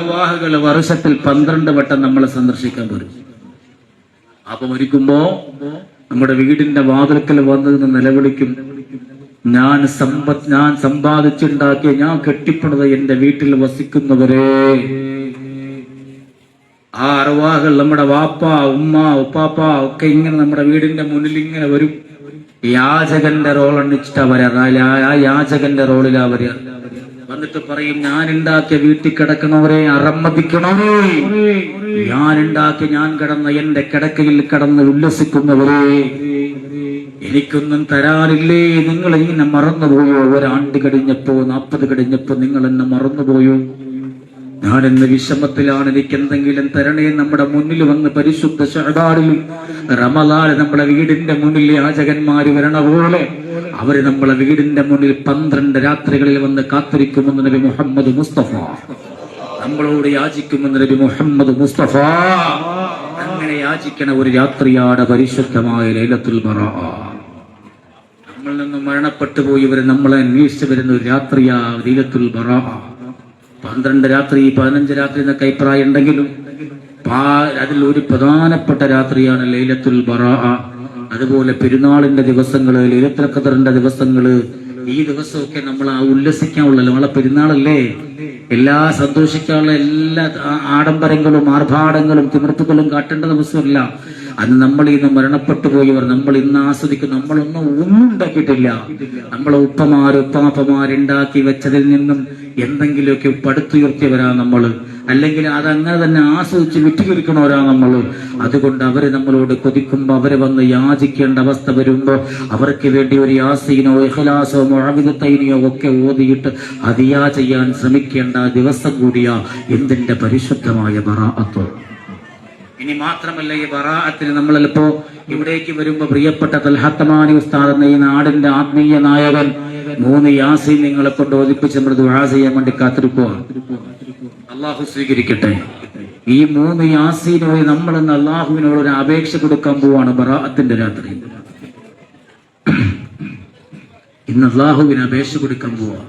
അർവാഹുകൾ വർഷത്തിൽ 12 വട്ടം നമ്മളെ സന്ദർശിക്കാൻ വരും. അപ്പൊ മരിക്കുമ്പോ നമ്മുടെ വീടിന്റെ വാതിൽക്കൽ വന്ന് നിലവിളിക്കും, ഞാൻ സമ്പാദിച്ചുണ്ടാക്കിയ, ഞാൻ കെട്ടിപ്പണത് എന്റെ വീട്ടിൽ വസിക്കുന്നവരെ. ആ അർവാഹുകൾ നമ്മുടെ വാപ്പ, ഉമ്മ, ഉപ്പാപ്പ ഒക്കെ ഇങ്ങനെ നമ്മുടെ വീടിന്റെ മുന്നിൽ ഇങ്ങനെ വരും. യാചകന്റെ റോൾ അണിച്ചിട്ടാ വരാ. ആ യാചകന്റെ റോളിലാ വരിക. വന്നിട്ട് പറയും, ഞാൻ ഉണ്ടാക്കിയ വീട്ടിൽ കിടക്കണവരെ, അറമ്മതിക്കണവരെ, ഞാൻ ഉണ്ടാക്കി ഞാൻ കിടന്ന എന്റെ കിടക്കയിൽ കിടന്ന് ഉല്ലസിക്കുന്നവരെ, എനിക്കൊന്നും തരാനില്ലേ? നിങ്ങൾ ഇങ്ങനെ മറന്നുപോയോ? ഒരാണ്ട് കഴിഞ്ഞപ്പോ, 40 കഴിഞ്ഞപ്പോ നിങ്ങൾ എന്നെ മറന്നുപോയോ? ഞാൻ എന്ന വിഷമത്തിലാണ്, എനിക്ക് എന്തെങ്കിലും തരണേ. നമ്മുടെ മുന്നിൽ വന്ന് പരിശുദ്ധ ശഅബാനിൽ, റമളാനിൽ നമ്മളെ വീടിന്റെ മുന്നിൽ യാചകന്മാര് വരണ പോലെ അവര് നമ്മളെ വീടിന്റെ മുന്നിൽ 12 രാത്രികളിൽ വന്ന് കാത്തിരിക്കുമെന്ന് നബി മുഹമ്മദ് മുസ്തഫ നമ്മളോട് യാചിക്കുമെന്ന് നബി മുഹമ്മദ് മുസ്തഫ. അങ്ങനെ യാചിക്കണ ഒരു രാത്രിയാണ് പരിശുദ്ധമായ ലൈലത്തുൽ ബറാഅ. നമ്മളിൽ നിന്ന് മരണപ്പെട്ടു പോയവർ നമ്മളെ അന്വേഷിച്ചു വരുന്ന ഒരു രാത്രിയാ ലൈലത്തുൽ ബറാഅ. 12 രാത്രി 15 രാത്രി എന്നൊക്കെ അഭിപ്രായം ഉണ്ടെങ്കിലും അതിൽ ഒരു പ്രധാനപ്പെട്ട രാത്രിയാണ് ലൈലത്തുൽ ബറാഅ. അതുപോലെ പെരുന്നാളിന്റെ ദിവസങ്ങള്, ലൈലത്തുൽ ഖദറിന്റെ ദിവസങ്ങള്, ഈ ദിവസമൊക്കെ നമ്മൾ ഉല്ലസിക്കാനുള്ളല്ലോ. നമ്മളെ പെരുന്നാളല്ലേ, എല്ലാ സന്തോഷിക്കാനുള്ള എല്ലാ ആഡംബരങ്ങളും ആർഭാടങ്ങളും തിമിർത്തുകളും കാട്ടേണ്ട ദിവസമല്ല. അന്ന് നമ്മൾ ഇന്ന് മരണപ്പെട്ടു പോയവർ നമ്മൾ ഇന്ന് ആസ്വദിക്കും. ഒന്നും ഉണ്ടാക്കിയിട്ടില്ല. നമ്മളെ ഉപ്പാപ്പമാരുണ്ടാക്കി വെച്ചതിൽ നിന്നും എന്തെങ്കിലുമൊക്കെ പടുത്തുയർത്തിയവരാ നമ്മൾ, അല്ലെങ്കിൽ അതങ്ങനെ തന്നെ ആസ്വദിച്ച് വിറ്റുകിരിക്കണവരാ നമ്മൾ. അതുകൊണ്ട് അവര് നമ്മളോട് കൊതിക്കുമ്പോ, അവരെ വന്ന് യാചിക്കേണ്ട അവസ്ഥ വരുമ്പോ അവർക്ക് വേണ്ടി ഒരു യാസീനോ ഇഖ്ലാസോ മുഅവിദത്തൈനിയോ ഒക്കെ ഓതിയിട്ട് ഹദിയ ചെയ്യാൻ ശ്രമിക്കേണ്ട ദിവസം കൂടിയാ എന്തിന്റെ പരിശുദ്ധമായ ബറാഅത്ത്. ഇനി മാത്രമല്ല, ഈ ബറാഅത്തിന് നമ്മളിപ്പോ ഇവിടേക്ക് വരുമ്പോ പ്രിയപ്പെട്ട തൽഹത്തമാനി ഉസ്താദ് എന്ന ഈ നാടിന്റെ ആത്മീയ നായകൻ 3 യാസീൻ നിങ്ങളെ കൊണ്ട് ഓതിപ്പിച്ച് നമ്മൾ ദുആ ചെയ്യാൻ വേണ്ടി കാത്തിരിക്കുക. അള്ളാഹു സ്വീകരിക്കട്ടെ. ഈ 3 യാസീനോട് നമ്മൾ ഇന്ന് അള്ളാഹുവിനോട് ഒരു അപേക്ഷ കൊടുക്കാൻ പോവാണ്. ബറാഅത്തിന്റെ രാത്രി ഇന്ന് അള്ളാഹുവിന് അപേക്ഷ കൊടുക്കാൻ പോവാ.